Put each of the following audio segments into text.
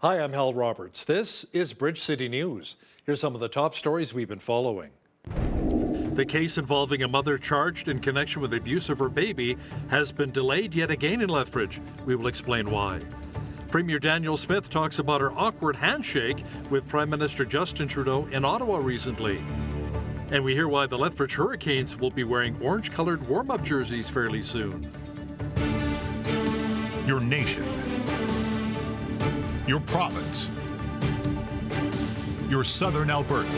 Hi, I'm Hal Roberts. This is Bridge City News. Here's some of the top stories we've been following. The case involving a mother charged in connection with abuse of her baby has been delayed yet again in Lethbridge. We will explain why. Premier Danielle Smith talks about her awkward handshake with Prime Minister Justin Trudeau in Ottawa recently. And we hear why the Lethbridge Hurricanes will be wearing orange-colored warm-up jerseys fairly soon. Your nation. Your province. Your southern Alberta.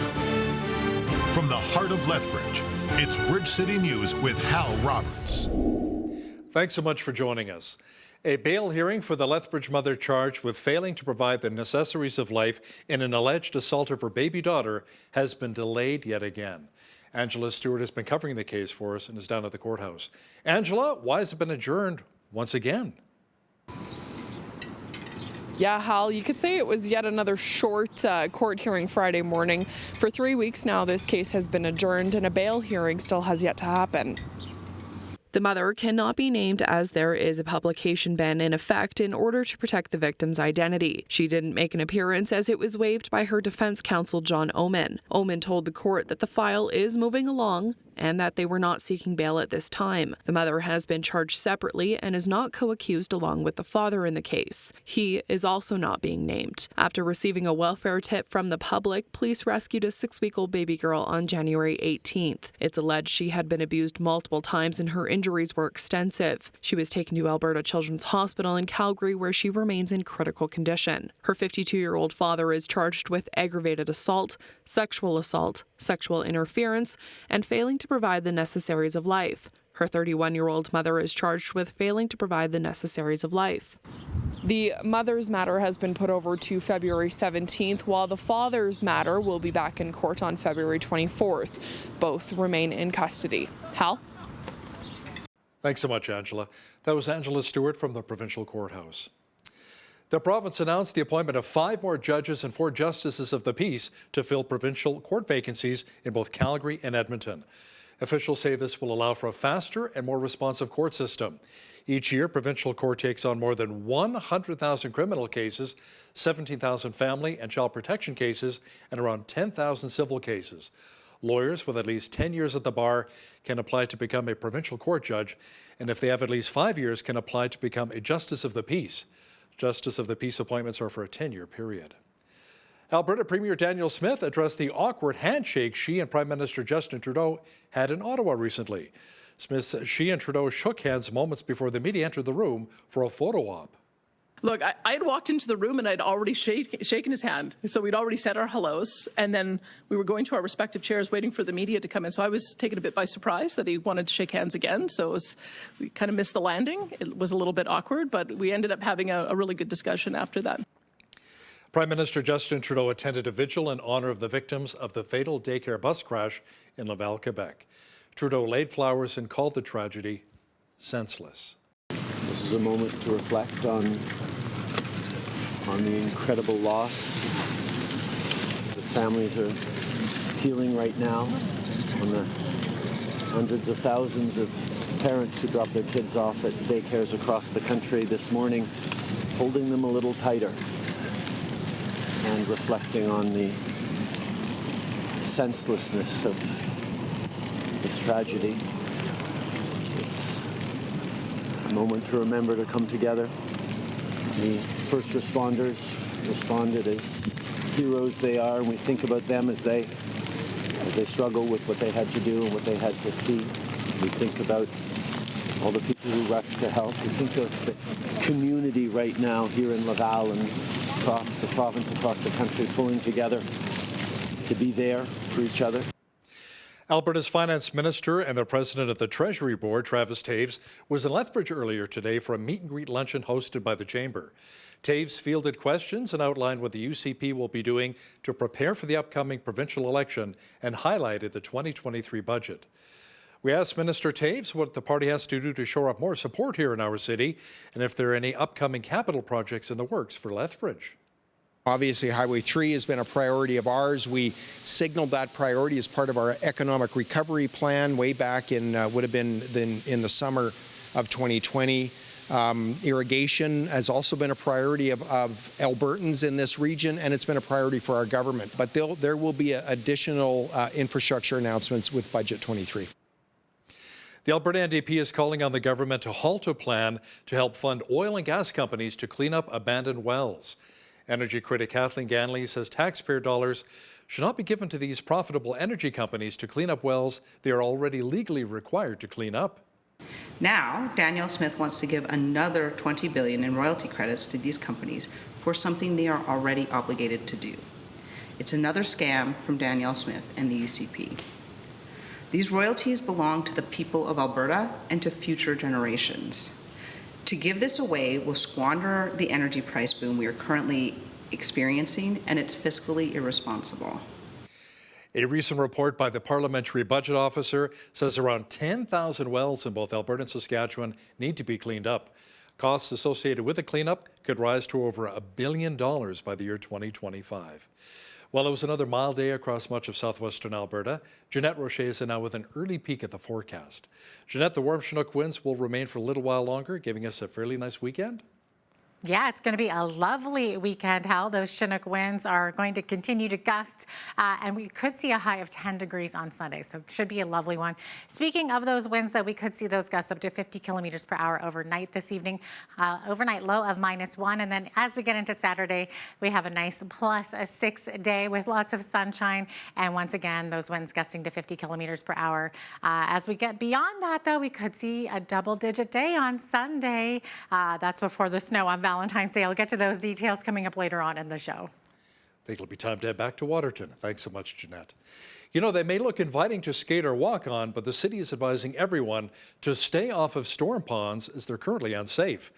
From the heart of Lethbridge, it's Bridge City News with Hal Roberts. Thanks so much for joining us. A bail hearing for the Lethbridge mother charged with failing to provide the necessaries of life in an alleged assault of her baby daughter has been delayed yet again. Angela Stewart has been covering the case for us and is down at the courthouse. Angela, why has it been adjourned once again? Yeah, Hal, you could say it was yet another short court hearing Friday morning. For 3 weeks now, this case has been adjourned and a bail hearing still has yet to happen. The mother cannot be named as there is a publication ban in effect in order to protect the victim's identity. She didn't make an appearance as it was waived by her defense counsel, John Oman. Oman told the court that the file is moving along and that they were not seeking bail at this time. The mother has been charged separately and is not co-accused along with the father in the case. He is also not being named. After receiving a welfare tip from the public, police rescued a 6-week-old baby girl on January 18th. It's alleged she had been abused multiple times and her injuries were extensive. She was taken to Alberta Children's Hospital in Calgary where she remains in critical condition. Her 52-year-old father is charged with aggravated assault, sexual interference, and failing to provide the necessaries of life. Her 31-year-old mother is charged with failing to provide the necessaries of life. The mother's matter has been put over to February 17th, while the father's matter will be back in court on February 24th. Both remain in custody. Hal? Thanks so much, Angela. That was Angela Stewart from the provincial courthouse. The province announced the appointment of 5 more judges and 4 justices of the peace to fill provincial court vacancies in both Calgary and Edmonton. Officials say this will allow for a faster and more responsive court system. Each year, provincial court takes on more than 100,000 criminal cases, 17,000 family and child protection cases, and around 10,000 civil cases. Lawyers with at least 10 years at the bar can apply to become a provincial court judge, and if they have at least 5 years, can apply to become a justice of the peace. Justice of the Peace appointments are for a 10-year period. Alberta Premier Danielle Smith addressed the awkward handshake she and Prime Minister Justin Trudeau had in Ottawa recently. Smith says she and Trudeau shook hands moments before the media entered the room for a photo op. Look, I had walked into the room and I'd already shaken his hand. So we'd already said our hellos. And then we were going to our respective chairs waiting for the media to come in. So I was taken a bit by surprise that he wanted to shake hands again. So we kind of missed the landing. It was a little bit awkward, but we ended up having a really good discussion after that. Prime Minister Justin Trudeau attended a vigil in honor of the victims of the fatal daycare bus crash in Laval, Quebec. Trudeau laid flowers and called the tragedy senseless. This is a moment to reflect on the incredible loss that families are feeling right now, on the hundreds of thousands of parents who drop their kids off at daycares across the country this morning, holding them a little tighter and reflecting on the senselessness of this tragedy. It's a moment to remember to come together. The first responders responded as heroes they are, and we think about them as they struggle with what they had to do and what they had to see. We think about all the people who rushed to help. We think of the community right now here in Laval and across the province, across the country, pulling together to be there for each other. Alberta's Finance Minister and the President of the Treasury Board, Travis Toews, was in Lethbridge earlier today for a meet-and-greet luncheon hosted by the Chamber. Toews fielded questions and outlined what the UCP will be doing to prepare for the upcoming provincial election and highlighted the 2023 budget. We asked Minister Toews what the party has to do to shore up more support here in our city and if there are any upcoming capital projects in the works for Lethbridge. Obviously, Highway 3 has been a priority of ours. We signaled that priority as part of our economic recovery plan way back in, would have been in the summer of 2020. Irrigation has also been a priority of Albertans in this region, and it's been a priority for our government. But there will be additional infrastructure announcements with Budget 23. The Alberta NDP is calling on the government to halt a plan to help fund oil and gas companies to clean up abandoned wells. Energy critic Kathleen Ganley says taxpayer dollars should not be given to these profitable energy companies to clean up wells they are already legally required to clean up. Now, Danielle Smith wants to give another $20 billion in royalty credits to these companies for something they are already obligated to do. It's another scam from Danielle Smith and the UCP. These royalties belong to the people of Alberta and to future generations. To give this away will squander the energy price boom we are currently experiencing, and it's fiscally irresponsible. A recent report by the Parliamentary Budget Officer says around 10,000 wells in both Alberta and Saskatchewan need to be cleaned up. Costs associated with the cleanup could rise to over $1 billion by the year 2025. Well, it was another mild day across much of southwestern Alberta. Jeanette Rocher is now with an early peek at the forecast. Jeanette, the warm Chinook winds will remain for a little while longer, giving us a fairly nice weekend. Yeah, it's going to be a lovely weekend, Hal. Those Chinook winds are going to continue to gust, and we could see a high of 10 degrees on Sunday, so it should be a lovely one. Speaking of those winds, though, we could see those gusts up to 50 kilometers per hour overnight this evening. Overnight low of -1, and then as we get into Saturday, we have a nice +6 day with lots of sunshine, and once again, those winds gusting to 50 kilometers per hour. As we get beyond that, though, we could see a double-digit day on Sunday. That's before the snow on Valentine's Day. I'll get to those details coming up later on in the show. I think it'll be time to head back to Waterton. Thanks so much, Jeanette. You know, they may look inviting to skate or walk on, but the city is advising everyone to stay off of storm ponds as they're currently unsafe.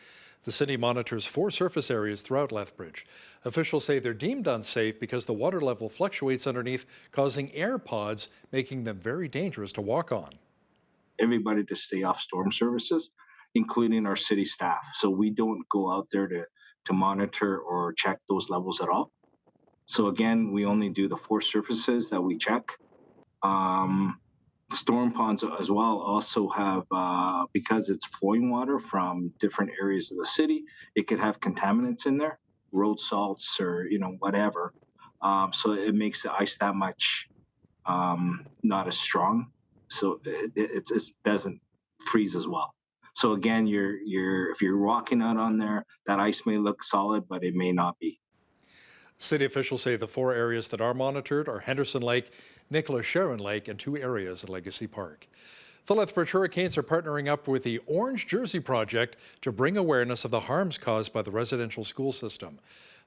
The city monitors 4 surface areas throughout Lethbridge. Officials say they're deemed unsafe because the water level fluctuates underneath, causing air pods, making them very dangerous to walk on. Everybody to stay off storm services, including our city staff. So we don't go out there to monitor or check those levels at all. So again, we only do the 4 surfaces that we check. Storm ponds as well also have, because it's flowing water from different areas of the city, it could have contaminants in there, road salts or, whatever. So it makes the ice that much not as strong. So it doesn't freeze as well. So again, if you're walking out on there, that ice may look solid, but it may not be. City officials say the 4 areas that are monitored are Henderson Lake, Nicholas Sharon Lake, and 2 areas at Legacy Park. The Lethbridge Hurricanes are partnering up with the Orange Jersey Project to bring awareness of the harms caused by the residential school system.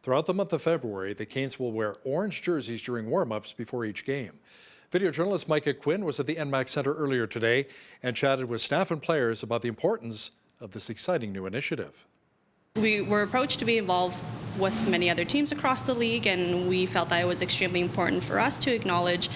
Throughout the month of February, the Canes will wear orange jerseys during warm-ups before each game. Video journalist Micah Quinn was at the NMAC Centre earlier today and chatted with staff and players about the importance of this exciting new initiative. We were approached to be involved with many other teams across the league, and we felt that it was extremely important for us to acknowledge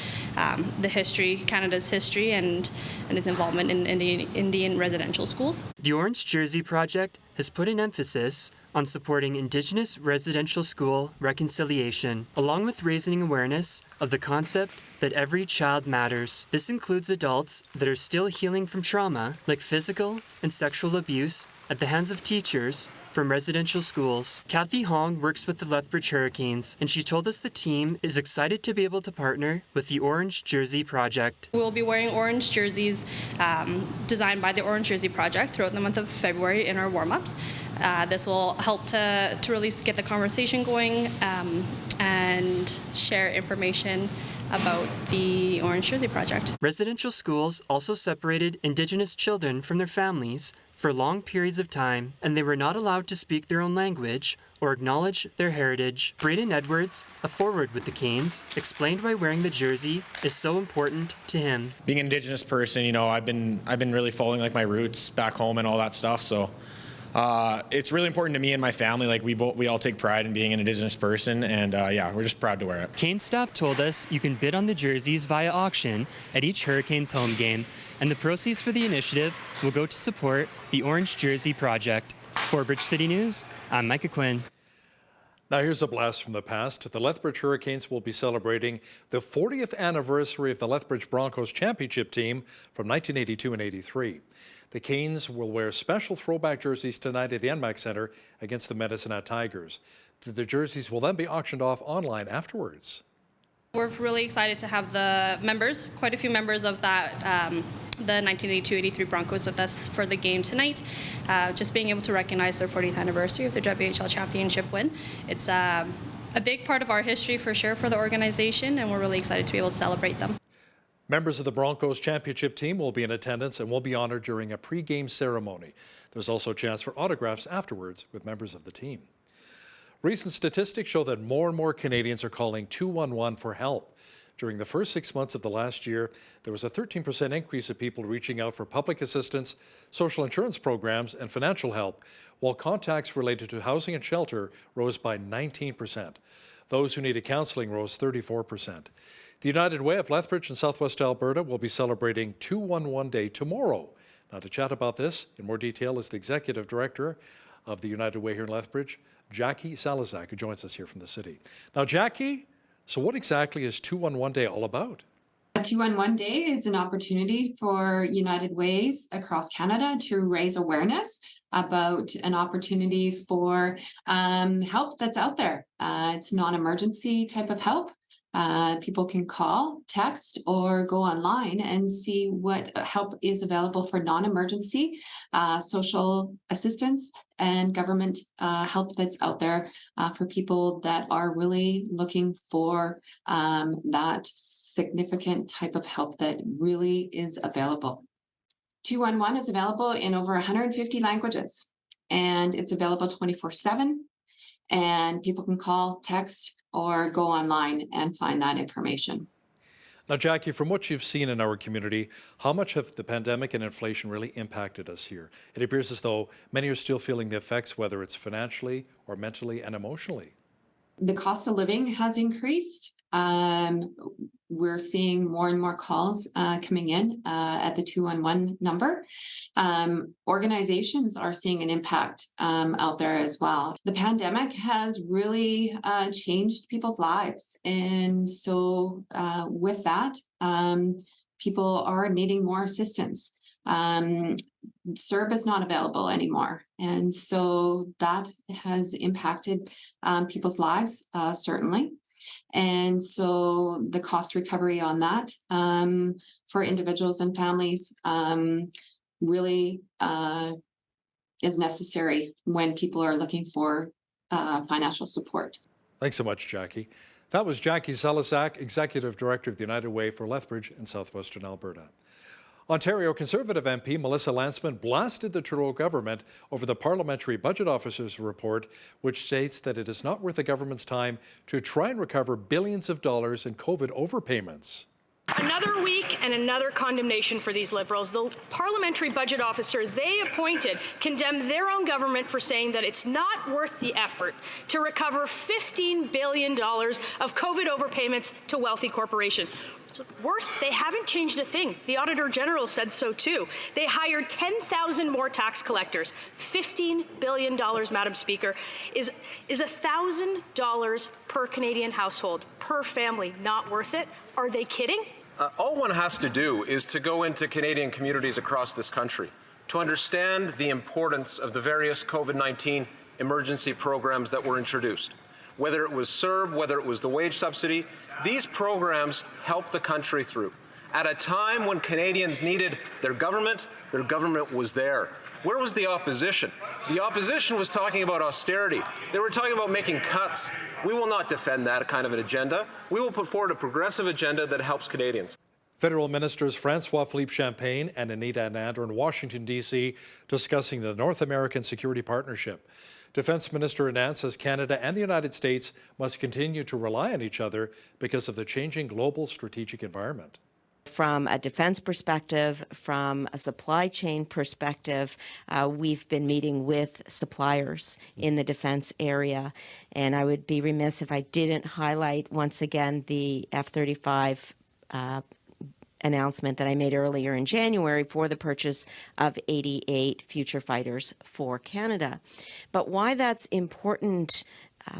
the history, Canada's history, and its involvement in Indian residential schools. The Orange Jersey Project has put an emphasis on supporting Indigenous residential school reconciliation, along with raising awareness of the concept that every child matters. This includes adults that are still healing from trauma, like physical and sexual abuse at the hands of teachers from residential schools. Kathy Hong works with the Lethbridge Hurricanes, and she told us the team is excited to be able to partner with the Orange Jersey Project. We'll be wearing orange jerseys designed by the Orange Jersey Project throughout the month of February in our warm-ups. This will help to really get the conversation going and share information about the Orange Jersey Project. Residential schools also separated Indigenous children from their families for long periods of time, and they were not allowed to speak their own language or acknowledge their heritage. Braden Edwards, a forward with the Canes, explained why wearing the jersey is so important to him. Being an Indigenous person, I've been really following my roots back home and all that stuff, so it's really important to me and my family. We all take pride in being an Indigenous person, and we're just proud to wear it. Cane staff told us you can bid on the jerseys via auction at each Hurricanes home game, and the proceeds for the initiative will go to support the Orange Jersey Project. For Bridge City News, I'm Micah Quinn. Now here's a blast from the past. The Lethbridge Hurricanes will be celebrating the 40th anniversary of the Lethbridge Broncos championship team from 1982 and 83. The Canes will wear special throwback jerseys tonight at the NMAC Centre against the Medicine Hat Tigers. The jerseys will then be auctioned off online afterwards. We're really excited to have the members, quite a few members of that, the 1982-83 Broncos with us for the game tonight. Just being able to recognize their 40th anniversary of the WHL championship win. It's a big part of our history for sure for the organization, and we're really excited to be able to celebrate them. Members of the Broncos championship team will be in attendance and will be honored during a pre-game ceremony. There's also a chance for autographs afterwards with members of the team. Recent statistics show that more and more Canadians are calling 211 for help. During the first 6 months of the last year, there was a 13% increase of people reaching out for public assistance, social insurance programs, and financial help, while contacts related to housing and shelter rose by 19%. Those who needed counseling rose 34%. The United Way of Lethbridge and Southwest Alberta will be celebrating 211 Day tomorrow. Now, to chat about this in more detail is the Executive Director of the United Way here in Lethbridge, Jackie Salazak, who joins us here from the city. Now, Jackie, so what exactly is 211 Day all about? 211 Day is an opportunity for United Ways across Canada to raise awareness about an opportunity for help that's out there. It's non-emergency type of help. People can call, text, or go online and see what help is available for non-emergency social assistance and government help that's out there for people that are really looking for that significant type of help that really is available. 211 is available in over 150 languages, and it's available 24/7, and people can call, text, or go online and find that information. Now, Jackie, from what you've seen in our community, how much have the pandemic and inflation really impacted us here? It appears as though many are still feeling the effects, whether it's financially or mentally and emotionally. The cost of living has increased. We're seeing more and more calls coming in at the 211 number. Organizations are seeing an impact out there as well. The pandemic has really changed people's lives. And so with that, people are needing more assistance. CERB is not available anymore. And so that has impacted people's lives, certainly. And so the cost recovery on that for individuals and families really is necessary when people are looking for financial support. Thanks so much, Jackie. That was Jackie Salazak, Executive Director of the United Way for Lethbridge in southwestern Alberta. Ontario Conservative MP Melissa Lantsman blasted the Trudeau government over the Parliamentary Budget Officer's report, which states that it is not worth the government's time to try and recover billions of dollars in COVID overpayments. Another week and another condemnation for these Liberals. The Parliamentary Budget Officer they appointed condemned their own government for saying that it's not worth the effort to recover $15 billion of COVID overpayments to wealthy corporations. So worse, they haven't changed a thing. The Auditor General said so too. They hired 10,000 more tax collectors. $15 billion, Madam Speaker, is $1,000 per Canadian household, per family. Not worth it? Are they kidding? All one has to do is to go into Canadian communities across this country to understand the importance of the various COVID-19 emergency programs that were introduced. Whether it was CERB, whether it was the wage subsidy, these programs helped the country through. At a time when Canadians needed their government was there. Where was the opposition? The opposition was talking about austerity. They were talking about making cuts. We will not defend that kind of an agenda. We will put forward a progressive agenda that helps Canadians. Federal Ministers Francois-Philippe Champagne and Anita Anand are in Washington, D.C. discussing the North American Security Partnership. Defense Minister Anand says Canada and the United States must continue to rely on each other because of the changing global strategic environment. From a defense perspective, from a supply chain perspective, we've been meeting with suppliers in the defense area. And I would be remiss if I didn't highlight once again the F-35 announcement that I made earlier in January for the purchase of 88 future fighters for Canada. But why that's important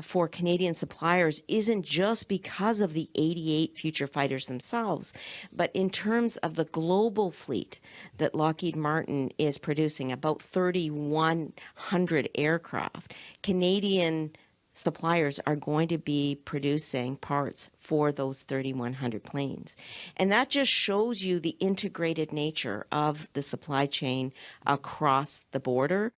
for Canadian suppliers isn't just because of the 88 future fighters themselves, but in terms of the global fleet that Lockheed Martin is producing, about 3,100 aircraft. Canadian suppliers are going to be producing parts for those 3,100 planes. And that just shows you the integrated nature of the supply chain across the border.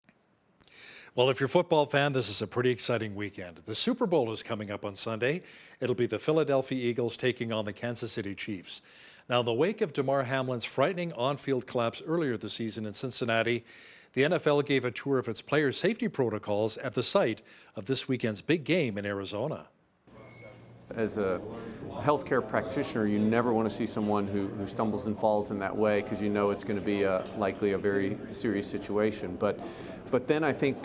Well, if you're a football fan, this is a pretty exciting weekend. The Super Bowl is coming up on Sunday. It'll be the Philadelphia Eagles taking on the Kansas City Chiefs. Now, in the wake of Damar Hamlin's frightening on-field collapse earlier this season in Cincinnati, the NFL gave a tour of its player safety protocols at the site of this weekend's big game in Arizona. As a healthcare practitioner, you never want to see someone who stumbles and falls in that way, because you know it's going to be likely a very serious situation. But then I think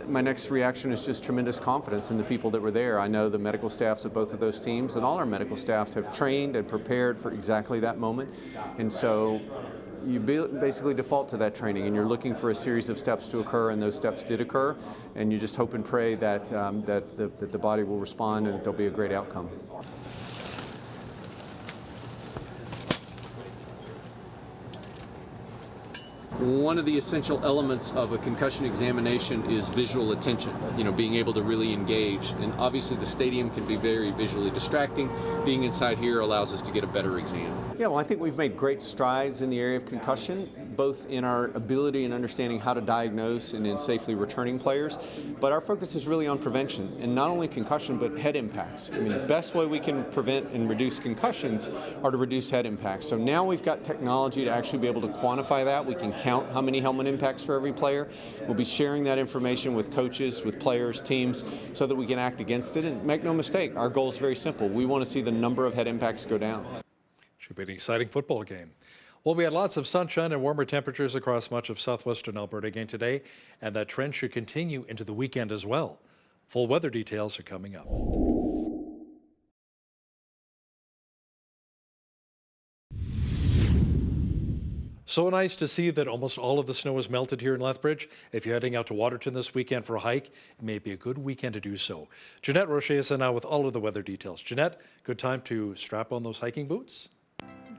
my next reaction is just tremendous confidence in the people that were there. I know the medical staffs of both of those teams, and all our medical staffs have trained and prepared for exactly that moment. And so you basically default to that training, and you're looking for a series of steps to occur, and those steps did occur, and you just hope and pray that that the body will respond and that there'll be a great outcome. One of the essential elements of a concussion examination is visual attention, being able to really engage. And obviously the stadium can be very visually distracting. Being inside here allows us to get a better exam. Yeah, well, I think we've made great strides in the area of concussion, both in our ability and understanding how to diagnose and in safely returning players. But our focus is really on prevention, and not only concussion, but head impacts. I mean, the best way we can prevent and reduce concussions are to reduce head impacts. So now we've got technology to actually be able to quantify that. We can count how many helmet impacts for every player. We'll be sharing that information with coaches, with players, teams, so that we can act against it. And make no mistake, our goal is very simple. We want to see the number of head impacts go down. Should be an exciting football game. Well, we had lots of sunshine and warmer temperatures across much of southwestern Alberta again today, and that trend should continue into the weekend as well. Full weather details are coming up. So nice to see that almost all of the snow is melted here in Lethbridge. If you're heading out to Waterton this weekend for a hike, it may be a good weekend to do so. Jeanette Rocher is now with all of the weather details. Jeanette, good time to strap on those hiking boots?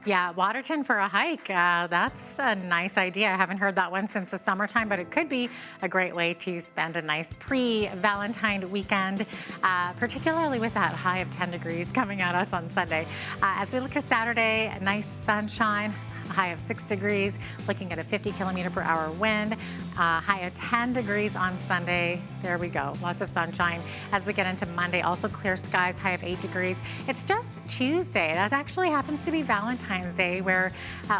Yeah, Waterton for a hike. That's a nice idea. I haven't heard that one since the summertime, but it could be a great way to spend a nice pre-Valentine weekend, particularly with that high of 10 degrees coming at us on Sunday. As we look to Saturday, nice sunshine. A high of 6 degrees, looking at a 50-kilometer-per-hour wind, high of 10 degrees on Sunday. There we go, lots of sunshine. As we get into Monday, also clear skies, high of 8 degrees. It's just Tuesday. That actually happens to be Valentine's Day, where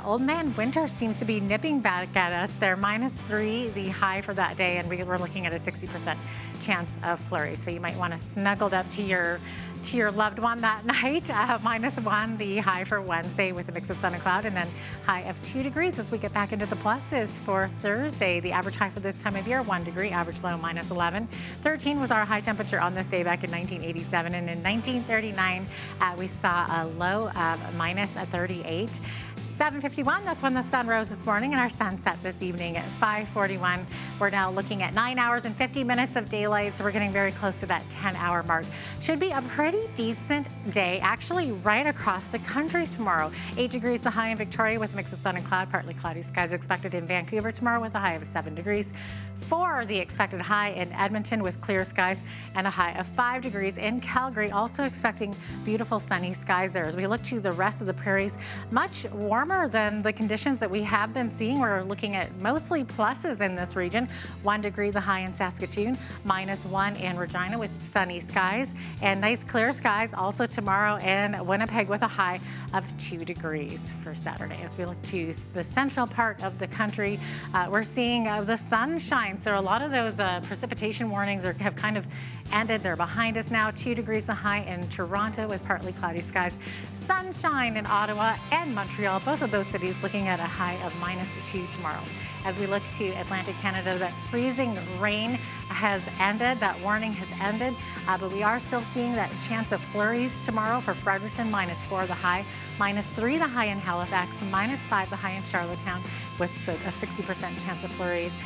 Old Man Winter seems to be nipping back at us. They're -3, the high for that day, and we're looking at a 60% chance of flurries. So you might want to snuggle up to your loved one that night. -1, the high for Wednesday with a mix of sun and cloud, and then high of 2 degrees as we get back into the pluses for Thursday. The average high for this time of year, 1 degree, average low -11. 13 was our high temperature on this day back in 1987, and in 1939, we saw a low of -38. 7:51, that's when the sun rose this morning, and our sunset this evening at 5:41. We're now looking at 9 hours and 50 minutes of daylight, so we're getting very close to that 10-hour mark. Should be a pretty decent day, actually right across the country tomorrow. 8 degrees the high in Victoria with a mix of sun and cloud, partly cloudy skies expected in Vancouver tomorrow with a high of 7 degrees. 4 the expected high in Edmonton with clear skies, and a high of 5 degrees in Calgary, also expecting beautiful sunny skies there. As we look to the rest of the prairies, much warmer than the conditions that we have been seeing. We're looking at mostly pluses in this region. 1 degree the high in Saskatoon, -1 in Regina with sunny skies, and nice clear skies also tomorrow in Winnipeg with a high of 2 degrees for Saturday. As we look to the central part of the country, we're seeing the sunshine. So a lot of those precipitation warnings have kind of ended. They're behind us now. 2 degrees the high in Toronto with partly cloudy skies. Sunshine in Ottawa and Montreal, both of those cities looking at a high of -2 tomorrow. As we look to Atlantic Canada, that freezing rain has ended. That warning has ended, but we are still seeing that chance of flurries tomorrow for Fredericton, -4 the high, -3 the high in Halifax, -5 the high in Charlottetown, with a 60% chance of flurries.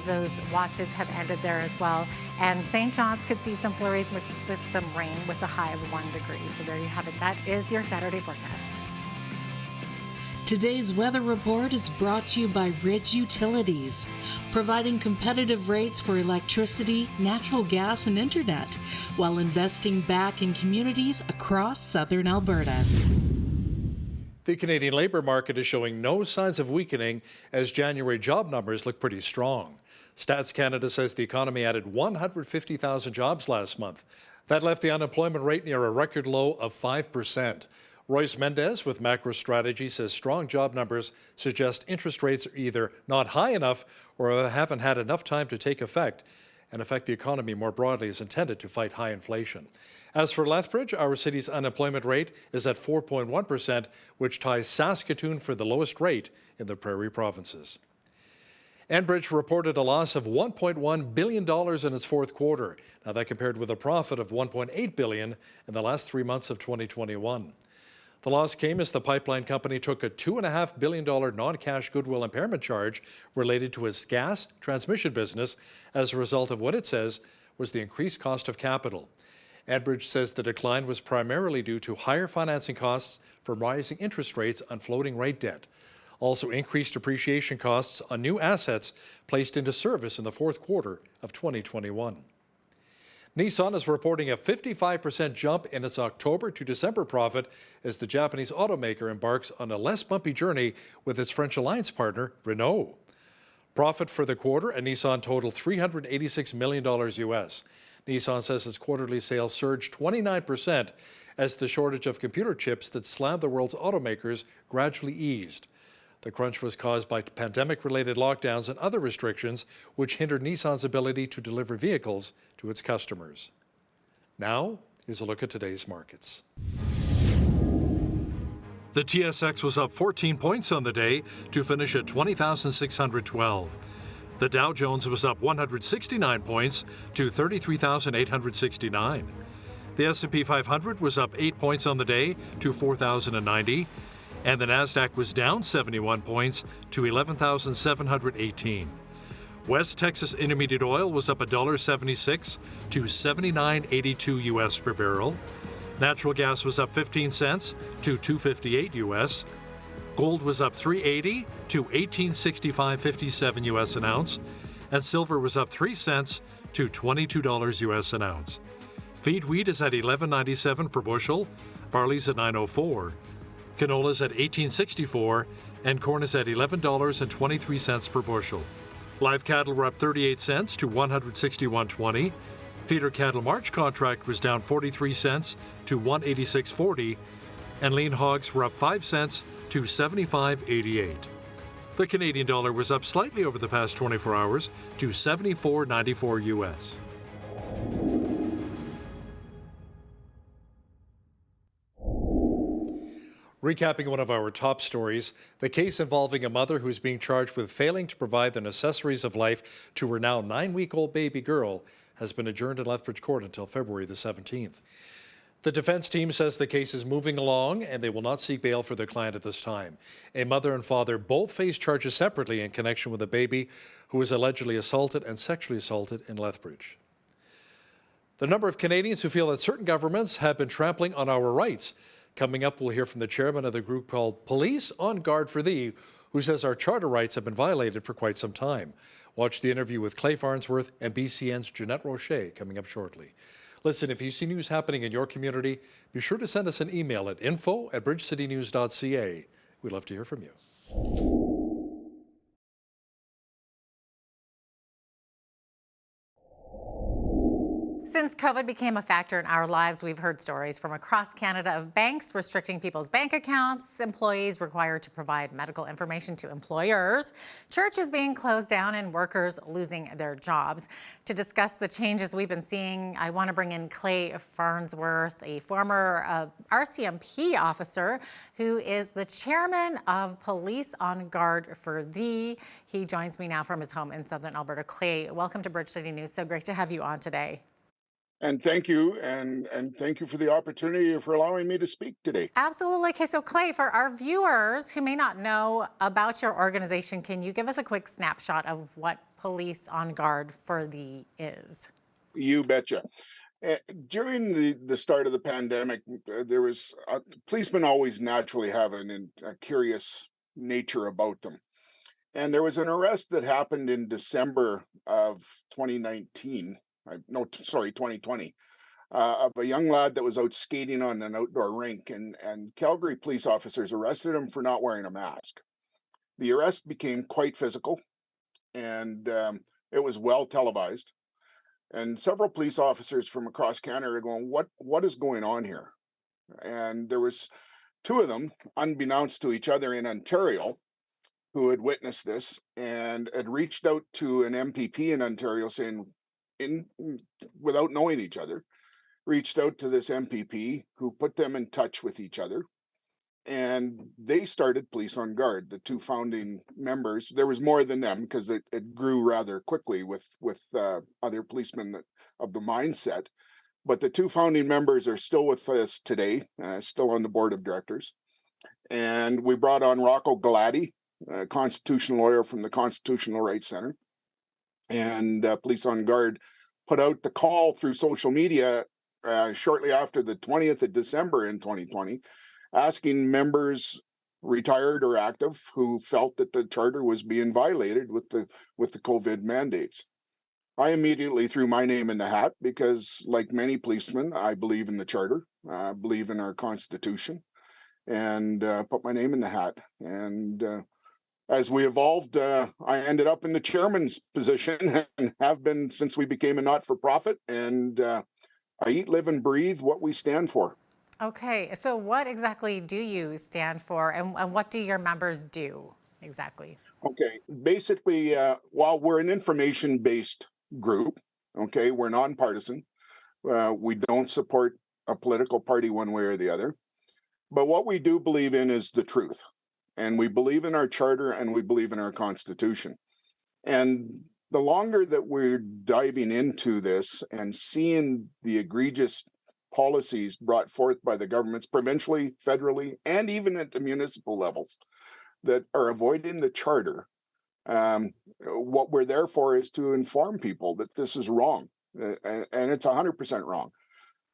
Those watches have ended there as well. And St. John's could see some flurries mixed with some rain with a high of 1 degree. So there you have it. That is your Saturday forecast. Today's weather report is brought to you by Ridge Utilities, providing competitive rates for electricity, natural gas, and internet, while investing back in communities across southern Alberta. The Canadian labour market is showing no signs of weakening as January job numbers look pretty strong. Stats Canada says the economy added 150,000 jobs last month. That left the unemployment rate near a record low of 5%. Royce Mendez with Macro Strategy says strong job numbers suggest interest rates are either not high enough or haven't had enough time to take effect and affect the economy more broadly as intended to fight high inflation. As for Lethbridge, our city's unemployment rate is at 4.1%, which ties Saskatoon for the lowest rate in the Prairie provinces. Enbridge reported a loss of $1.1 billion in its fourth quarter. Now that compared with a profit of $1.8 billion in the last 3 months of 2021. The loss came as the pipeline company took a $2.5 billion non-cash goodwill impairment charge related to its gas transmission business as a result of what it says was the increased cost of capital. Enbridge says the decline was primarily due to higher financing costs from rising interest rates on floating rate debt. Also increased depreciation costs on new assets placed into service in the fourth quarter of 2021. Nissan is reporting a 55% jump in its October to December profit as the Japanese automaker embarks on a less bumpy journey with its French alliance partner, Renault. Profit for the quarter at Nissan totaled $386 million US. Nissan says its quarterly sales surged 29% as the shortage of computer chips that slammed the world's automakers gradually eased. The crunch was caused by pandemic-related lockdowns and other restrictions, which hindered Nissan's ability to deliver vehicles to its customers. Now, here's a look at today's markets. The TSX was up 14 points on the day to finish at 20,612. The Dow Jones was up 169 points to 33,869. The S&P 500 was up 8 points on the day to 4,090. And the Nasdaq was down 71 points to 11,718. West Texas Intermediate Oil was up $1.76 to $79.82 US per barrel. Natural gas was up 15 cents to $2.58 US. Gold was up $3.80 to $18.65.57 US an ounce. And silver was up 3 cents to $22 US an ounce. Feed wheat is at $11.97 per bushel. Barley's at $9.04. Canola's at $18.64, and corn is at $11.23 per bushel. Live cattle were up 38 cents to $161.20. Feeder cattle March contract was down 43 cents to $186.40, and lean hogs were up 5 cents to $75.88. The Canadian dollar was up slightly over the past 24 hours to $74.94 US. Recapping one of our top stories, the case involving a mother who is being charged with failing to provide the necessaries of life to her now 9-week-old baby girl has been adjourned in Lethbridge Court until February the 17th. The defense team says the case is moving along and they will not seek bail for their client at this time. A mother and father both face charges separately in connection with a baby who was allegedly assaulted and sexually assaulted in Lethbridge. The number of Canadians who feel that certain governments have been trampling on our rights. Coming up, we'll hear from the chairman of the group called Police on Guard for Thee, who says our charter rights have been violated for quite some time. Watch the interview with Clay Farnsworth and BCN's Jeanette Rocher coming up shortly. Listen, if you see news happening in your community, be sure to send us an email at info@bridgecitynews.ca. We'd love to hear from you. Since COVID became a factor in our lives, we've heard stories from across Canada of banks restricting people's bank accounts, employees required to provide medical information to employers, churches being closed down, and workers losing their jobs. To discuss the changes we've been seeing, I want to bring in Clay Farnsworth, a former RCMP officer who is the chairman of Police on Guard for Thee. He joins me now from his home in southern Alberta. Clay, welcome to Bridge City News. So great to have you on today. And thank you, and thank you for the opportunity for allowing me to speak today. Absolutely. Okay, so Clay, for our viewers who may not know about your organization, can you give us a quick snapshot of what Police on Guard for Thee is? You betcha. During the start of the pandemic, there was policemen always naturally have a curious nature about them. And there was an arrest that happened in December of 2020, of a young lad that was out skating on an outdoor rink, and Calgary police officers arrested him for not wearing a mask. The arrest became quite physical, and it was well televised. And several police officers from across Canada are going, what is going on here? And there was two of them, unbeknownst to each other in Ontario, who had witnessed this and had reached out to an MPP in Ontario saying, without knowing each other, reached out to this MPP who put them in touch with each other. And they started Police on Guard, the two founding members. There was more than them because it grew rather quickly with other policemen of the mindset. But the two founding members are still with us today, still on the board of directors. And we brought on Rocco Galati, a constitutional lawyer from the Constitutional Rights Center. And Police on Guard put out the call through social media shortly after the 20th of December in 2020, asking members, retired or active, who felt that the charter was being violated with the COVID mandates. I immediately threw my name in the hat because, like many policemen, I believe in the charter, I believe in our Constitution, and put my name in the hat. And as we evolved, I ended up in the chairman's position and have been since we became a not-for-profit. And I eat, live, and breathe what we stand for. Okay, so what exactly do you stand for, and what do your members do exactly? Okay, basically, while we're an information-based group, okay, we're nonpartisan. We don't support a political party one way or the other. But what we do believe in is the truth. And we believe in our charter and we believe in our Constitution. And the longer that we're diving into this and seeing the egregious policies brought forth by the governments, provincially, federally, and even at the municipal levels, that are avoiding the charter, what we're there for is to inform people that this is wrong, and it's 100% wrong.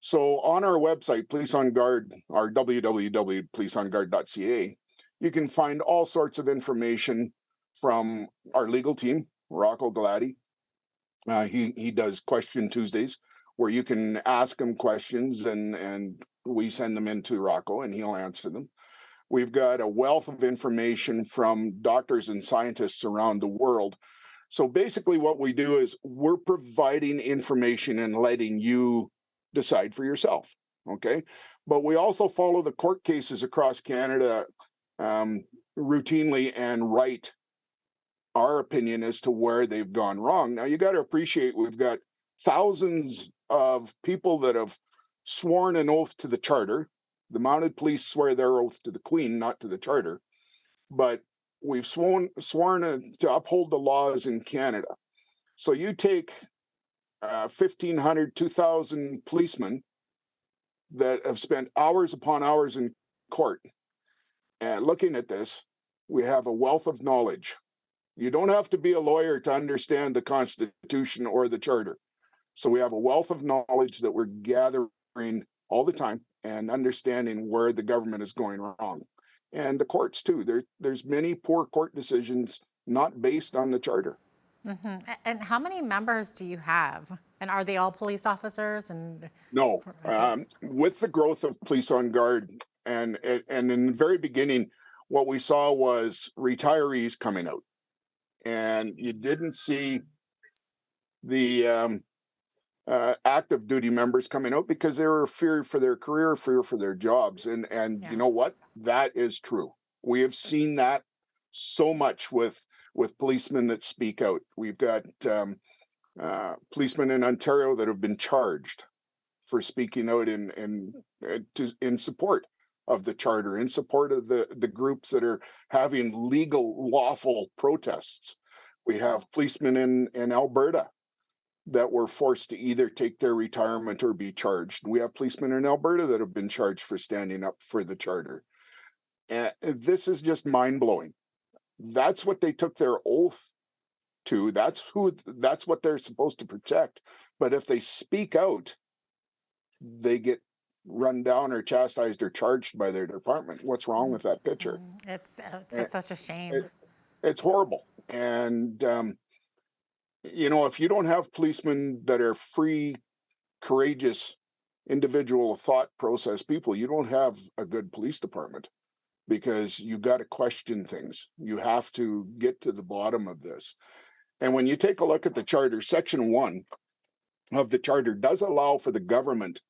So on our website, Police on Guard, our www.policeonguard.ca, you can find all sorts of information from our legal team, Rocco Galati. He does Question Tuesdays, where you can ask him questions and we send them into Rocco and he'll answer them. We've got a wealth of information from doctors and scientists around the world. So basically what we do is we're providing information and letting you decide for yourself, okay? But we also follow the court cases across Canada routinely and write our opinion as to where they've gone wrong. Now, you got to appreciate we've got thousands of people that have sworn an oath to the charter. The mounted police swear their oath to the Queen, not to the charter. But we've sworn to uphold the laws in Canada. So you take 1,500, 2,000 policemen that have spent hours upon hours in court. And looking at this, we have a wealth of knowledge. You don't have to be a lawyer to understand the Constitution or the Charter. So we have a wealth of knowledge that we're gathering all the time and understanding where the government is going wrong. And the courts too. There's many poor court decisions not based on the Charter. Mm-hmm. And how many members do you have? And are they all police officers? No. With the growth of Police on Guard, and in the very beginning, what we saw was retirees coming out. And you didn't see the active duty members coming out because they were feared for their career, fear for their jobs. And you know what? That is true. We have seen that so much with policemen that speak out. We've got policemen in Ontario that have been charged for speaking out in support of the charter, in support of the groups that are having legal, lawful protests. We have policemen in Alberta that were forced to either take their retirement or be charged. We have policemen in Alberta that have been charged for standing up for the charter. And this is just mind-blowing. That's what they took their oath to. That's what they're supposed to protect. But if they speak out, they get run down or chastised or charged by their department. What's wrong with that picture? It's such a shame. It's horrible. And if you don't have policemen that are free, courageous, individual thought process people, you don't have a good police department, because you got to question things. You have to get to the bottom of this. And when you take a look at the charter, section 1 of the charter does allow for the government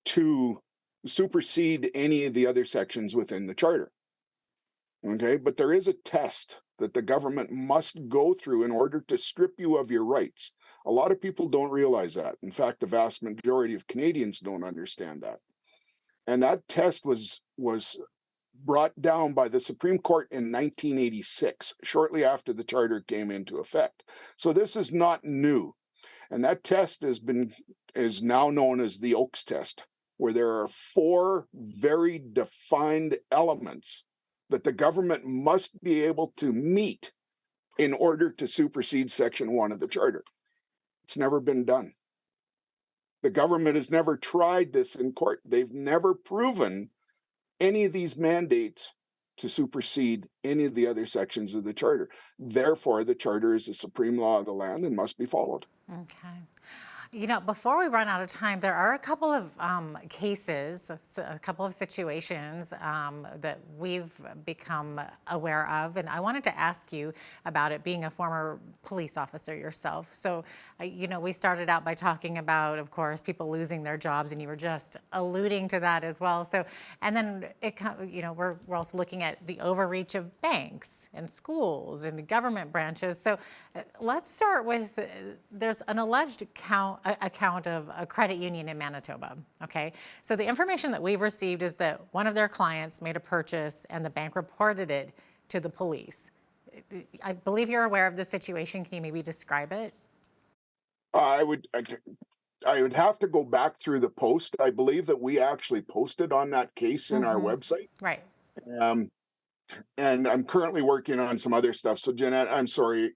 to supersede any of the other sections within the charter. Okay, but there is a test that the government must go through in order to strip you of your rights. A lot of people don't realize that. In fact, the vast majority of Canadians don't understand that. And that test was brought down by the Supreme Court in 1986, shortly after the charter came into effect. So this is not new. And that test is now known as the Oakes test, where there are 4 very defined elements that the government must be able to meet in order to supersede section 1 of the charter. It's never been done. The government has never tried this in court. They've never proven any of these mandates to supersede any of the other sections of the charter. Therefore, the charter is the supreme law of the land and must be followed. Okay. Before we run out of time, there are a couple of cases, a couple of situations that we've become aware of, and I wanted to ask you about it, being a former police officer yourself. So, we started out by talking about, of course, people losing their jobs, and you were just alluding to that as well. So, and then we're also looking at the overreach of banks and schools and government branches. So, let's start with there's an alleged account of a credit union in Manitoba. Okay, so the information that we've received is that one of their clients made a purchase and the bank reported it to the police. I believe you're aware of the situation. Can you maybe describe it? I would have to go back through the post. I believe that we actually posted on that case in our website. Right. And I'm currently working on some other stuff. So Jeanette, I'm sorry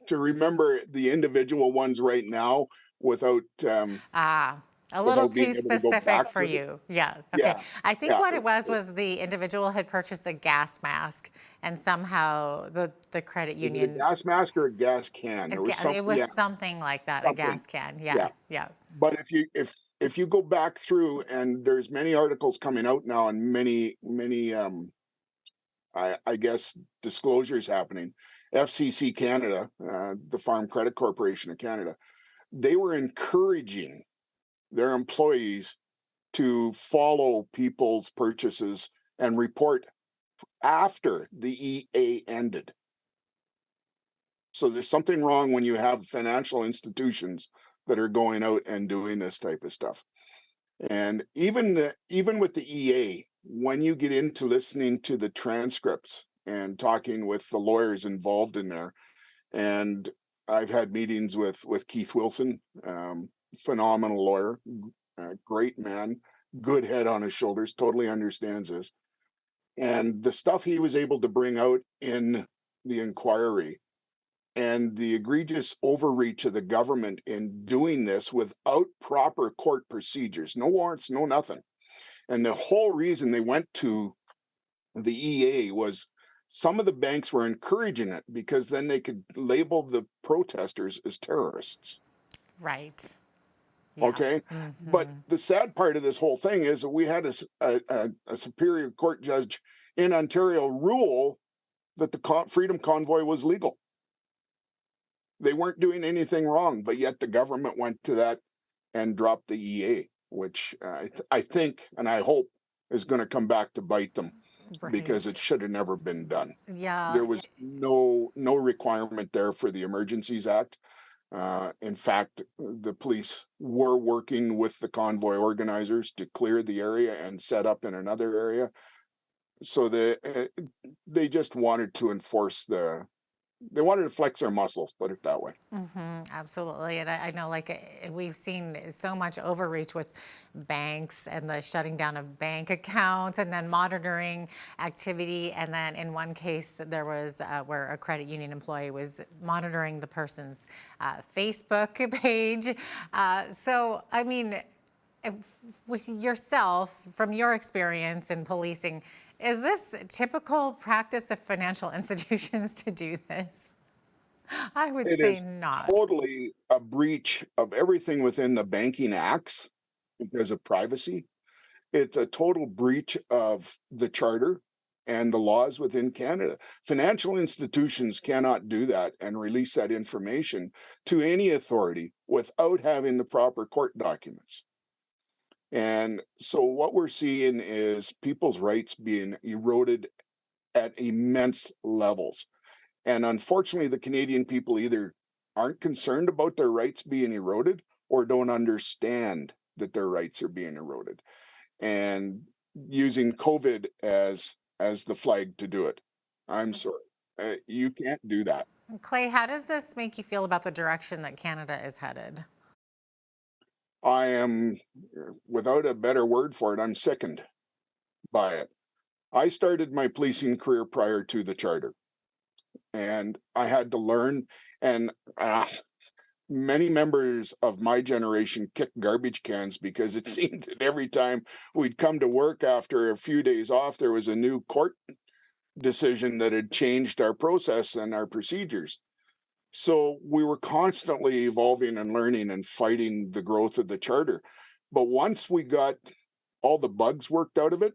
to remember the individual ones right now without a little too specific for you. Yeah. Okay. Yeah. I think what it was the individual had purchased a gas mask, and somehow the credit union. A gas mask or a gas can? It was something like that. A gas can. Yeah. But if you go back through, and there's many articles coming out now, and many I guess disclosures happening. FCC Canada, the Farm Credit Corporation of Canada, they were encouraging their employees to follow people's purchases and report after the EA ended. So there's something wrong when you have financial institutions that are going out and doing this type of stuff. And even with the EA, when you get into listening to the transcripts and talking with the lawyers involved in there, and I've had meetings with Keith Wilson, phenomenal lawyer, great man, good head on his shoulders, totally understands this. And the stuff he was able to bring out in the inquiry and the egregious overreach of the government in doing this without proper court procedures, no warrants, no nothing. And the whole reason they went to the EA was some of the banks were encouraging it because then they could label the protesters as terrorists. Right. Yeah. Okay. Mm-hmm. But the sad part of this whole thing is that we had a Superior Court judge in Ontario rule that the Freedom Convoy was legal. They weren't doing anything wrong, but yet the government went to that and drop the EA, which I think and I hope is going to come back to bite them, because it should have never been done. Yeah. There was no requirement there for the Emergencies Act. In fact, the police were working with the convoy organizers to clear the area and set up in another area. So they just wanted to enforce they wanted to flex their muscles, put it that way. Absolutely. And I know, like, we've seen so much overreach with banks and the shutting down of bank accounts and then monitoring activity. And then in one case, there was where a credit union employee was monitoring the person's Facebook page. So, I mean, with yourself, from your experience in policing, is this typical practice of financial institutions to do this? I would It say is not. totally a breach of everything within the banking acts because of privacy. It's a total breach of the charter and the laws within Canada. Financial institutions cannot do that and release that information to any authority without having the proper court documents. And so what we're seeing is people's rights being eroded at immense levels. And unfortunately, the Canadian people either aren't concerned about their rights being eroded or don't understand that their rights are being eroded, and using COVID as the flag to do it. I'm sorry. You can't do that. Clay, how does this make you feel about the direction that Canada is headed? I am, without a better word for it, I'm sickened by it. I started my policing career prior to the charter, and I had to learn, and many members of my generation kicked garbage cans because it seemed that every time we'd come to work after a few days off, there was a new court decision that had changed our process and our procedures. So we were constantly evolving and learning and fighting the growth of the charter. But once we got all the bugs worked out of it,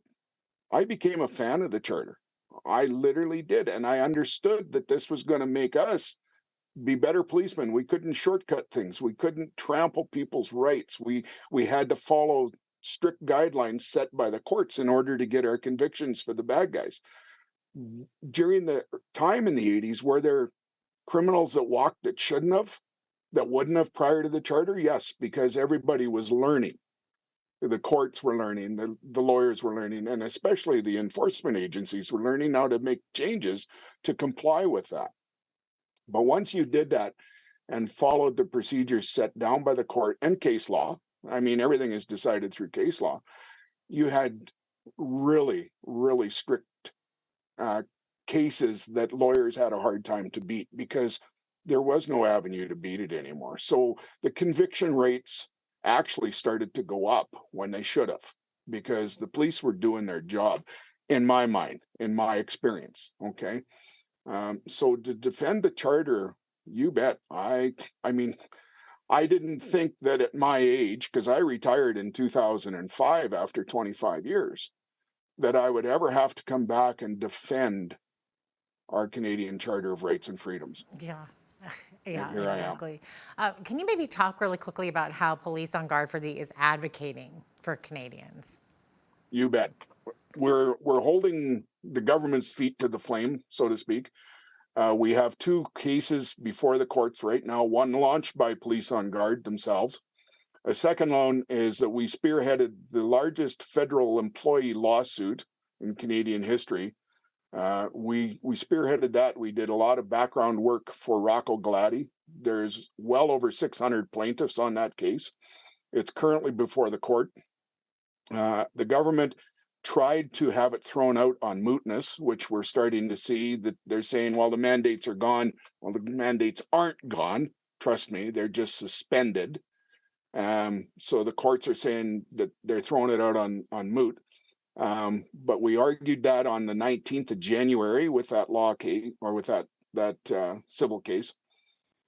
I became a fan of the charter. I literally did. And I understood that this was going to make us be better policemen. We couldn't shortcut things. We couldn't trample people's rights. We had to follow strict guidelines set by the courts in order to get our convictions for the bad guys. During the time in the 80s, were there criminals that walked that shouldn't have, that wouldn't have prior to the charter? Yes, because everybody was learning. The courts were learning, the lawyers were learning, and especially the enforcement agencies were learning how to make changes to comply with that. But once you did that and followed the procedures set down by the court and case law, I mean, everything is decided through case law, you had really, really strict cases that lawyers had a hard time to beat because there was no avenue to beat it anymore. So the conviction rates actually started to go up when they should have, because the police were doing their job, in my mind, in my experience. Okay. So to defend the charter, you bet. I mean, I didn't think that at my age, because I retired in 2005 after 25 years, that I would ever have to come back and defend our Canadian Charter of Rights and Freedoms. Yeah. Yeah, Here exactly. Can you maybe talk really quickly about how Police on Guard for Thee is advocating for Canadians? You bet. We're holding the government's feet to the flame, so to speak. We have 2 cases before the courts right now, one launched by Police on Guard themselves. A second one is that we spearheaded the largest federal employee lawsuit in Canadian history. We spearheaded that. We did a lot of background work for Rocco Galati. There's well over 600 plaintiffs on that case. It's currently before the court. The government tried to have it thrown out on mootness, which we're starting to see that they're saying, well, the mandates are gone. Well, the mandates aren't gone. Trust me, they're just suspended. So the courts are saying that they're throwing it out on moot. But we argued that on the 19th of January with that law case, or with that civil case.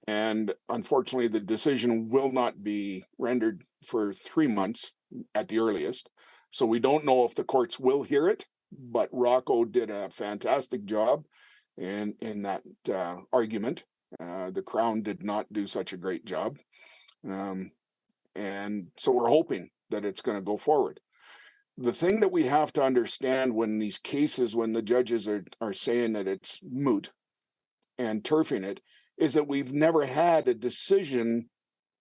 And unfortunately, the decision will not be rendered for 3 months at the earliest. So we don't know if the courts will hear it, but Rocco did a fantastic job in that argument. The Crown did not do such a great job. And so we're hoping that it's going to go forward. The thing that we have to understand when these cases, when the judges are saying that it's moot and turfing it, is that we've never had a decision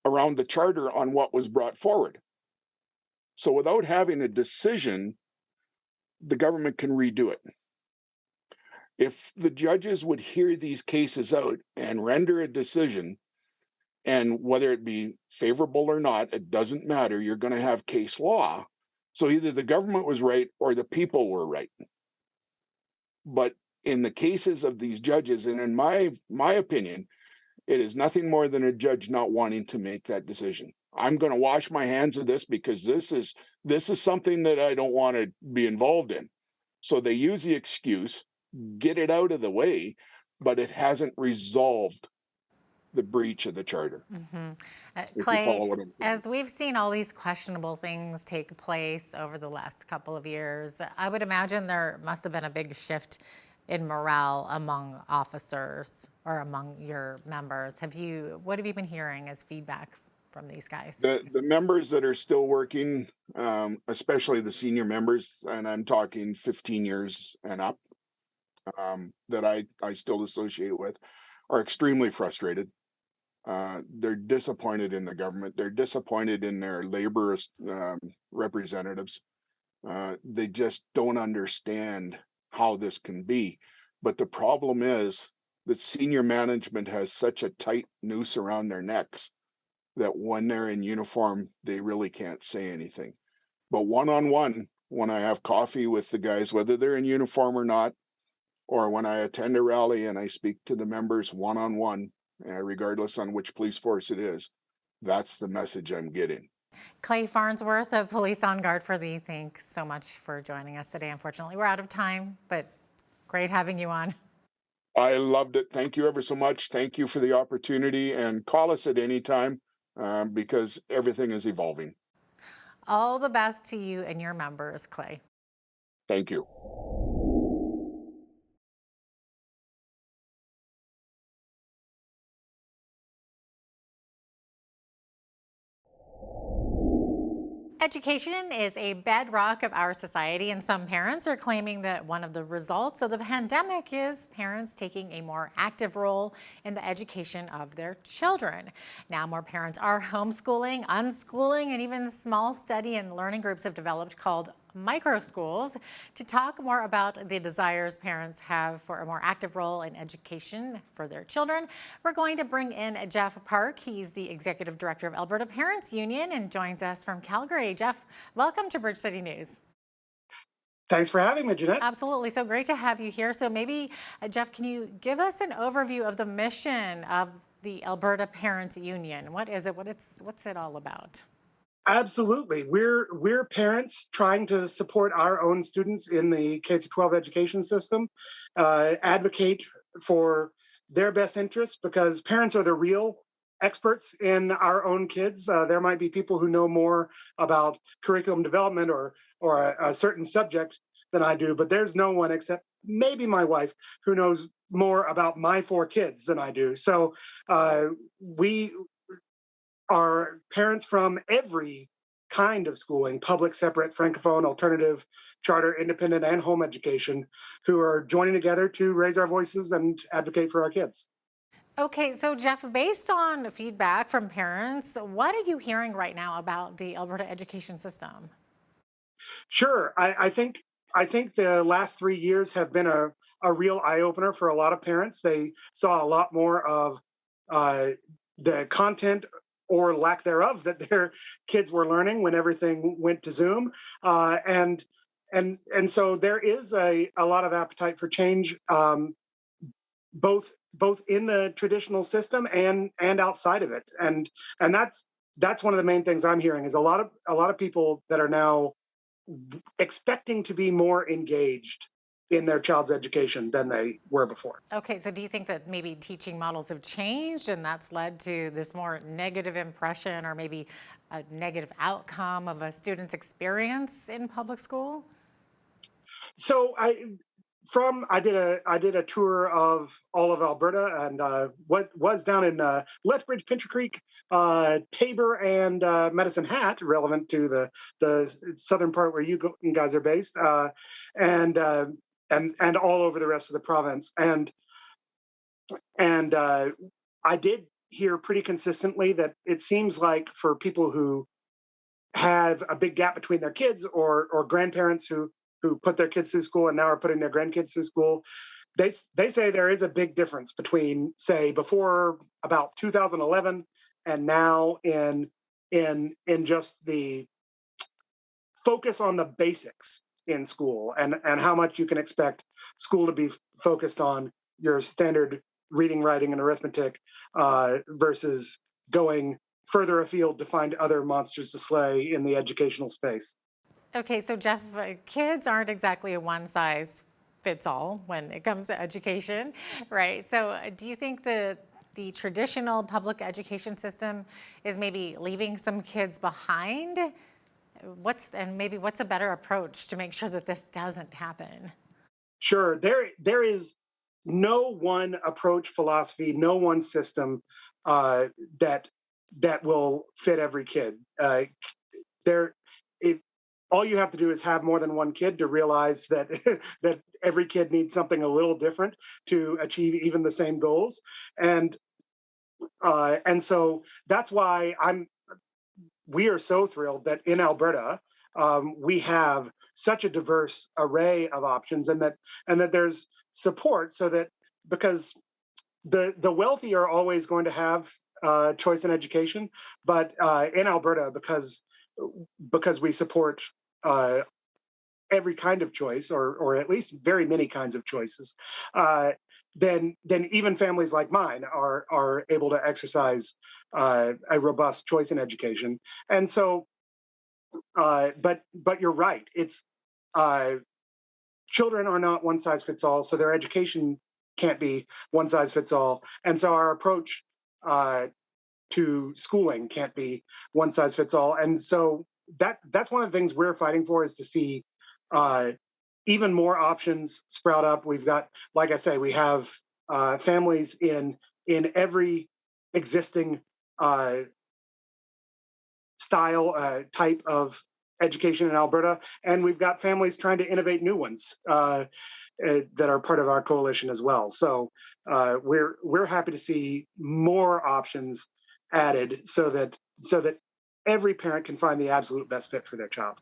around the charter on what was brought forward. So without having a decision, the government can redo it. If the judges would hear these cases out and render a decision, and whether it be favorable or not, it doesn't matter, you're going to have case law. So either the government was right or the people were right. But in the cases of these judges, and in my opinion, it is nothing more than a judge not wanting to make that decision. I'm going to wash my hands of this because this is something that I don't want to be involved in. So they use the excuse, get it out of the way, but it hasn't resolved the breach of the charter. Clay, as we've seen all these questionable things take place over the last couple of years, I would imagine there must have been a big shift in morale among officers or among your members. What have you been hearing as feedback from these guys? The members that are still working, especially the senior members, and I'm talking 15 years and up, that I still associate with, are extremely frustrated. They're disappointed in the government. They're disappointed in their labor representatives. They just don't understand how this can be. But the problem is that senior management has such a tight noose around their necks that when they're in uniform, they really can't say anything. But one-on-one, when I have coffee with the guys, whether they're in uniform or not, or when I attend a rally and I speak to the members one-on-one, regardless on which police force it is, that's the message I'm getting. Clay Farnsworth of Police on Guard for Thee, thanks so much for joining us today. Unfortunately, we're out of time, but great having you on. I loved it. Thank you ever so much. Thank you for the opportunity, and call us at any time because everything is evolving. All the best to you and your members, Clay. Thank you. Education is a bedrock of our society, and some parents are claiming that one of the results of the pandemic is parents taking a more active role in the education of their children. Now, more parents are homeschooling, unschooling, and even small study and learning groups have developed called micro schools. To talk more about the desires parents have for a more active role in education for their children, we're going to bring in Jeff Park. He's the Executive Director of Alberta Parents Union and joins us from Calgary. Jeff, welcome to Bridge City News. Thanks for having me, Jeanette. Absolutely. So great to have you here. So maybe, Jeff, can you give us an overview of the mission of the Alberta Parents Union? What is it? What's it all about? Absolutely. We're parents trying to support our own students in the K-12 education system, advocate for their best interests, because parents are the real experts in our own kids. There might be people who know more about curriculum development or a certain subject than I do, but there's no one except maybe my wife who knows more about my 4 kids than I do. So we are parents from every kind of schooling, public, separate, francophone, alternative, charter, independent, and home education, who are joining together to raise our voices and advocate for our kids. Okay, so Jeff, based on feedback from parents, what are you hearing right now about the Alberta education system? Sure, I think the last 3 years have been a real eye-opener for a lot of parents. They saw a lot more of the content or lack thereof that their kids were learning when everything went to Zoom. And so there is a lot of appetite for change, both in the traditional system and outside of it. And that's one of the main things I'm hearing is a lot of people that are now expecting to be more engaged in their child's education than they were before. Okay, so do you think that maybe teaching models have changed and that's led to this more negative impression or maybe a negative outcome of a student's experience in public school? So I did a tour of all of Alberta, and what was down in Lethbridge, Pincher Creek, Tabor, and Medicine Hat, relevant to the southern part where you guys are based, and all over the rest of the province. And I did hear pretty consistently that it seems like for people who have a big gap between their kids, or grandparents who put their kids through school and now are putting their grandkids through school, they say there is a big difference between, say, before about 2011 and now in just the focus on the basics in school, and how much you can expect school to be focused on your standard reading, writing, and arithmetic, versus going further afield to find other monsters to slay in the educational space. Okay, so Jeff, kids aren't exactly a one-size-fits-all when it comes to education, right? So do you think the traditional public education system is maybe leaving some kids behind? What's a better approach to make sure that this doesn't happen? Sure, there is no one approach, philosophy, no one system that will fit every kid. All you have to do is have more than one kid to realize that that every kid needs something a little different to achieve even the same goals, and so that's why we are so thrilled that in Alberta we have such a diverse array of options, and that there's support, so that, because the wealthy are always going to have choice in education, but in Alberta, because we support every kind of choice, or at least very many kinds of choices, then even families like mine are able to exercise a robust choice in education. And so, but you're right. It's children are not one size fits all, so their education can't be one size fits all. And so our approach to schooling can't be one size fits all. And so that's one of the things we're fighting for, is to see even more options sprout up. We've got, like I say, we have families in every existing style, type of education in Alberta, and we've got families trying to innovate new ones that are part of our coalition as well. So we're happy to see more options added, so that every parent can find the absolute best fit for their child.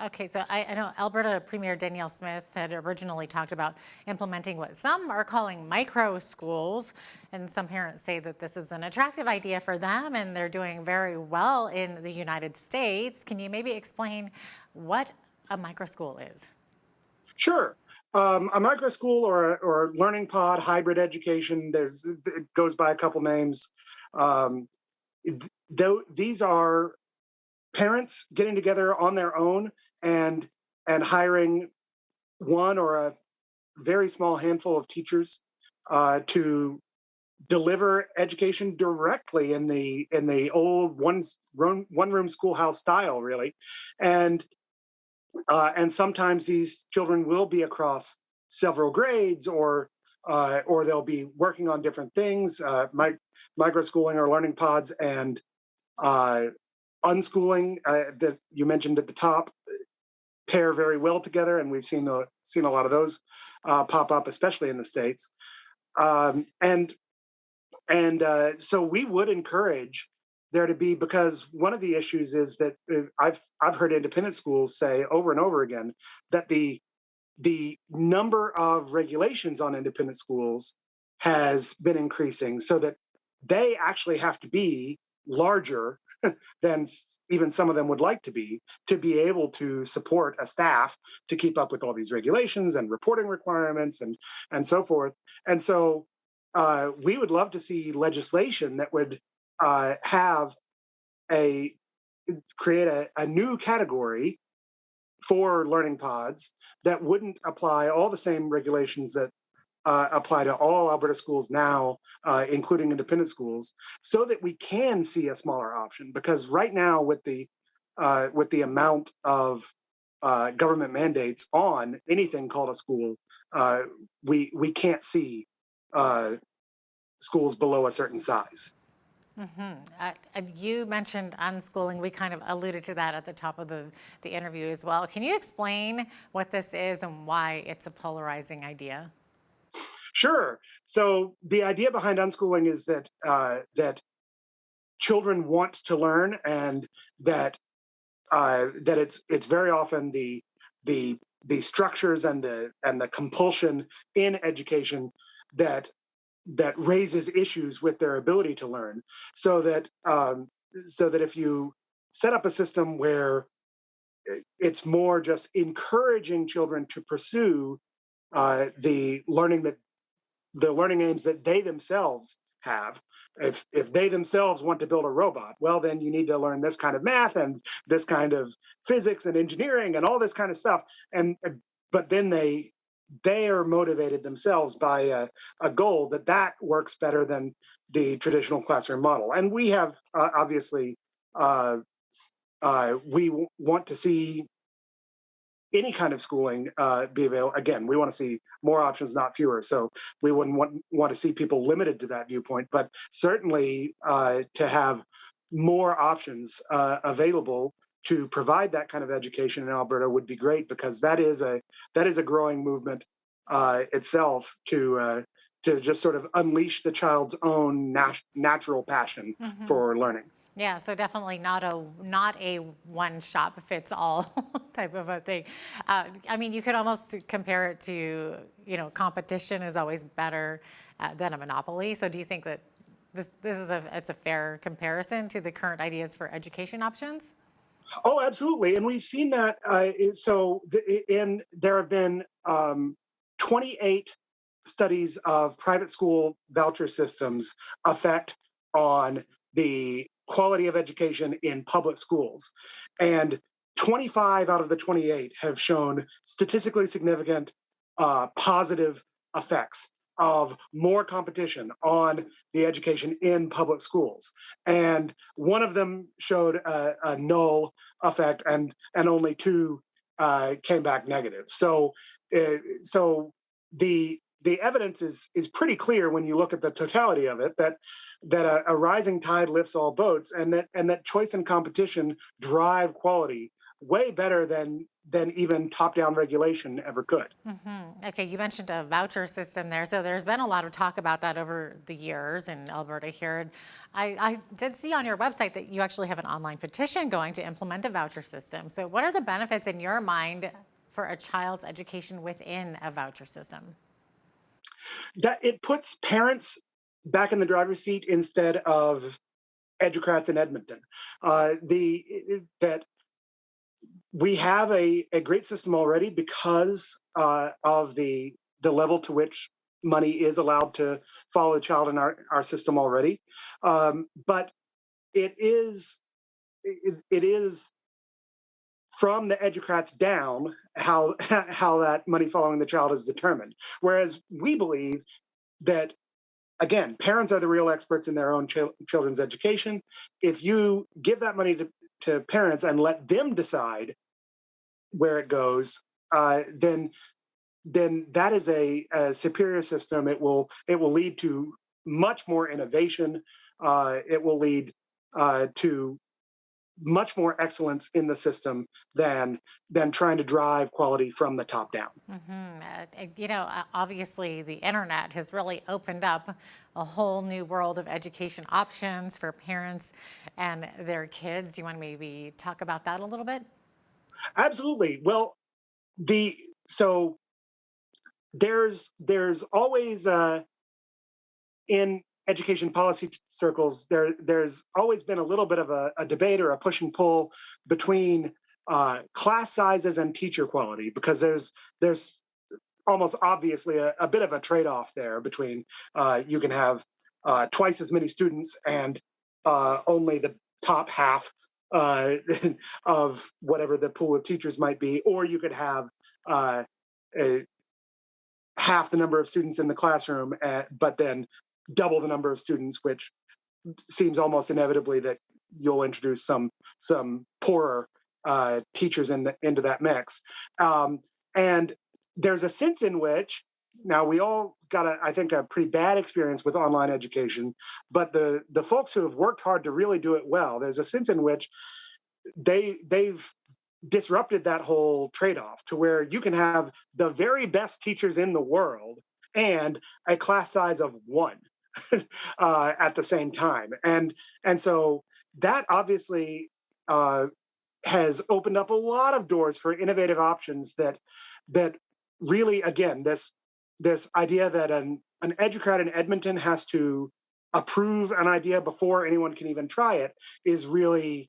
Okay, so I know Alberta Premier Danielle Smith had originally talked about implementing what some are calling micro schools, and some parents say that this is an attractive idea for them, and they're doing very well in the United States. Can you maybe explain what a micro school is? Sure. A micro school or learning pod, hybrid education, it goes by a couple names. These are parents getting together on their own and hiring one or a very small handful of teachers to deliver education directly in the old one room schoolhouse style, really. And sometimes these children will be across several grades, or they'll be working on different things, microschooling or learning pods, and unschooling that you mentioned at the top pair very well together, and we've seen a lot of those pop up, especially in the States. So we would encourage there to be, because one of the issues is that I've heard independent schools say over and over again that the number of regulations on independent schools has been increasing, so that they actually have to be larger than even some of them would like to be able to support a staff to keep up with all these regulations and reporting requirements and so forth. And so we would love to see legislation that would create a new category for learning pods that wouldn't apply all the same regulations that apply to all Alberta schools now, including independent schools, so that we can see a smaller option. Because right now, with the amount of government mandates on anything called a school, we can't see schools below a certain size. You mentioned unschooling. We kind of alluded to that at the top of the interview as well. Can you explain what this is and why it's a polarizing idea? Sure. So the idea behind unschooling is that that children want to learn, and that it's very often the structures and the compulsion in education that raises issues with their ability to learn. So that if you set up a system where it's more just encouraging children to pursue the learning aims that they themselves have. If they themselves want to build a robot, well, then you need to learn this kind of math and this kind of physics and engineering and all this kind of stuff. But then they are motivated themselves by a goal that works better than the traditional classroom model. And we have obviously we want to see any kind of schooling be available. Again, we want to see more options, not fewer. So we wouldn't want to see people limited to that viewpoint, but certainly to have more options available to provide that kind of education in Alberta would be great, because that is a growing movement itself to just sort of unleash the child's own natural passion for learning. Yeah, so definitely not a one shop fits all type of a thing. I mean, you could almost compare it to, competition is always better than a monopoly. So do you think that this is it's a fair comparison to the current ideas for education options? Oh, absolutely, and we've seen that. There have been 28 studies of private school voucher systems effect on the quality of education in public schools. And 25 out of the 28 have shown statistically significant positive effects of more competition on the education in public schools. And one of them showed a null effect, and only 2 came back negative. So the evidence is pretty clear when you look at the totality of it, that a rising tide lifts all boats, and that choice and competition drive quality way better than even top-down regulation ever could. Okay, you mentioned a voucher system there. So there's been a lot of talk about that over the years in Alberta here. And I did see on your website that you actually have an online petition going to implement a voucher system. So what are the benefits in your mind for a child's education within a voucher system? That it puts parents back in the driver's seat instead of educrats in Edmonton. That we have a great system already because of the level to which money is allowed to follow the child in our system already. But it is from the educrats down how that money following the child is determined. Whereas we believe that, again, parents are the real experts in their own children's education. If you give that money to parents and let them decide where it goes, then that is a superior system. It will lead to much more innovation. It will lead to much more excellence in the system than trying to drive quality from the top down. Obviously the internet has really opened up a whole new world of education options for parents and their kids. Do you want to maybe talk about that a little bit? Absolutely. Well, so there's always in education policy circles, there's always been a little bit of a debate or a push and pull between class sizes and teacher quality, because there's almost obviously a bit of a trade-off there between you can have twice as many students and only the top half of whatever the pool of teachers might be, or you could have half the number of students in the classroom, but then double the number of students, which seems almost inevitably that you'll introduce some poorer teachers into that mix. And there's a sense in which, now we all got I think a pretty bad experience with online education, but the folks who have worked hard to really do it well, there's a sense in which they've disrupted that whole trade-off to where you can have the very best teachers in the world and a class size of 1 at the same time. And so that obviously has opened up a lot of doors for innovative options that really, again, this idea that an educrat in Edmonton has to approve an idea before anyone can even try it is really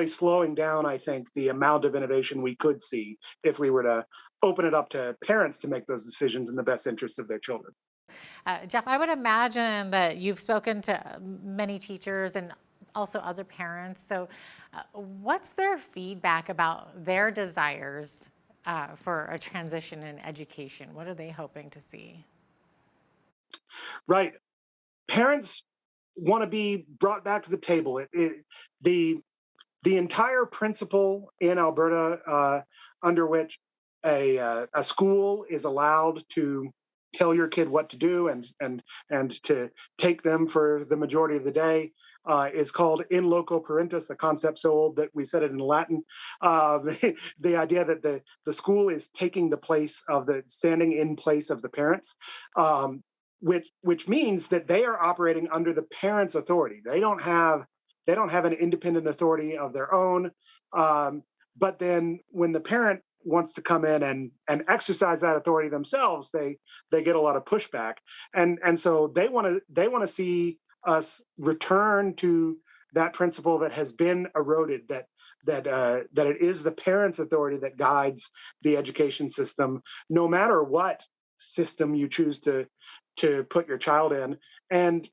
slowing down, I think, the amount of innovation we could see if we were to open it up to parents to make those decisions in the best interests of their children. Jeff, I would imagine that you've spoken to many teachers and also other parents. So what's their feedback about their desires for a transition in education? What are they hoping to see? Right. Parents want to be brought back to the table. The entire principle in Alberta under which a school is allowed to tell your kid what to do and to take them for the majority of the day is called in loco parentis, a concept so old that we said it in Latin. The idea that the school is taking the place of standing in place of the parents, which means that they are operating under the parents' authority. They don't have an independent authority of their own. But then when the parent wants to come in and exercise that authority themselves, they get a lot of pushback. And so they want to see us return to that principle that has been eroded, that it is the parents' authority that guides the education system, no matter what system you choose to put your child in. And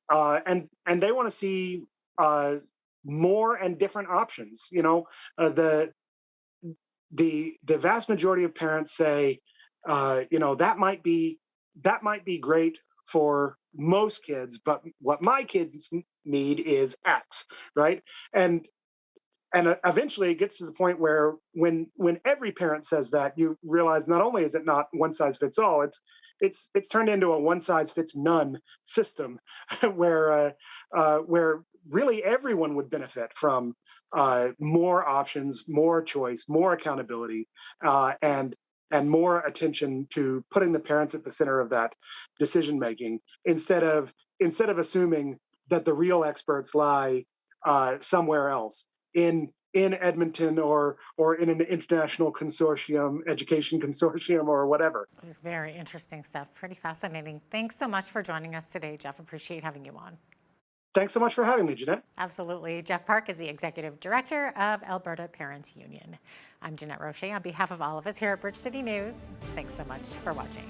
they want to see more and different options. The vast majority of parents say, that might be great for most kids, but what my kids need is X, right? And eventually it gets to the point where when every parent says that, you realize not only is it not one size fits all, it's turned into a one size fits none system where really everyone would benefit from more options, more choice, more accountability, and more attention to putting the parents at the center of that decision making, instead of assuming that the real experts lie somewhere else in Edmonton or in an international consortium, education consortium, or whatever. It was very interesting stuff. Pretty fascinating. Thanks so much for joining us today, Jeff. Appreciate having you on. Thanks so much for having me, Jeanette. Absolutely. Jeff Park is the Executive Director of Alberta Parents Union. I'm Jeanette Roche on behalf of all of us here at Bridge City News. Thanks so much for watching.